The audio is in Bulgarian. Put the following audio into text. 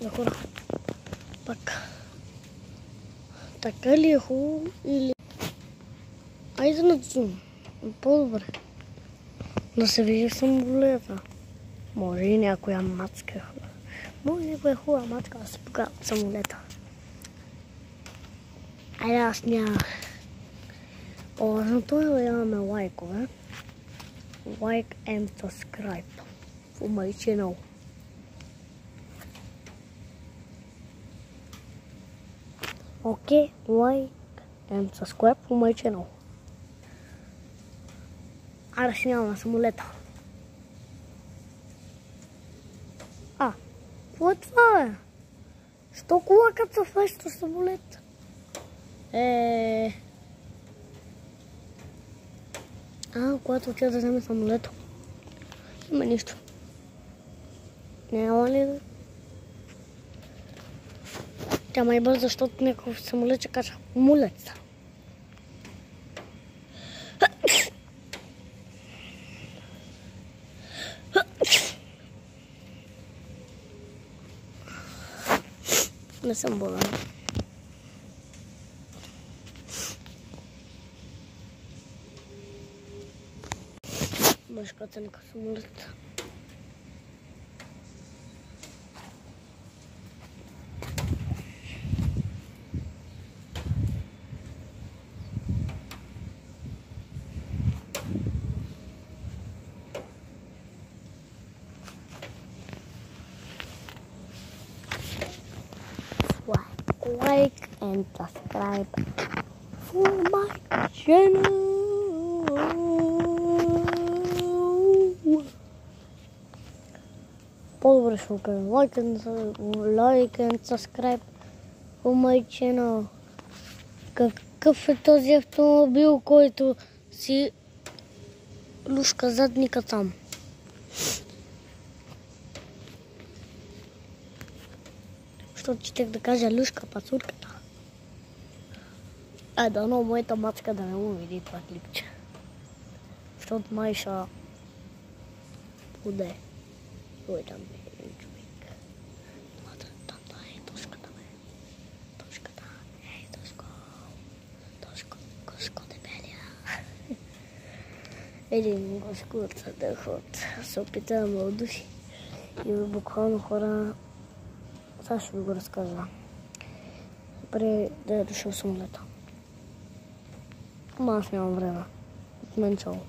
на хора. Пак. Така ли е хубаво или... Айде на зум. По-добре. Да се види в самолета. Може и някоя мацка е хубава. Може някоя хубава мацка да се покажа от самолета. Айде аз няма. Важното е да имаме лайкове. Like and subscribe for my channel. Okay, like and subscribe for my channel. Аре снимаме самолета. Какво е това, бе? Що колакът се вместо самолет? Когато отида да вземе самолето. Има нищо. Няма ли да? Тя май бърза, защото някакъв самолет ще кача мулеца. Не съм болен. Башката нека самолет. Like and subscribe for my channel. По-добре ще го кажем. Like and subscribe for my channel. Какъв е този автомобил, който си люшка задника там? Защото щех да кажа люшка пацурката. Дано моята мачка да не му види това клипче. Защото май ще поде. Ой, там е един човек. Там е тошката, бе. Тошката. Ей, тошко. Кошко дебелия. Един гошко от съдъхот се опита да ме удуши. И буквално хора... Сега ще ви го разкажа. Преди да е дошъл самолета. Ама аз нямам време. От мен чало.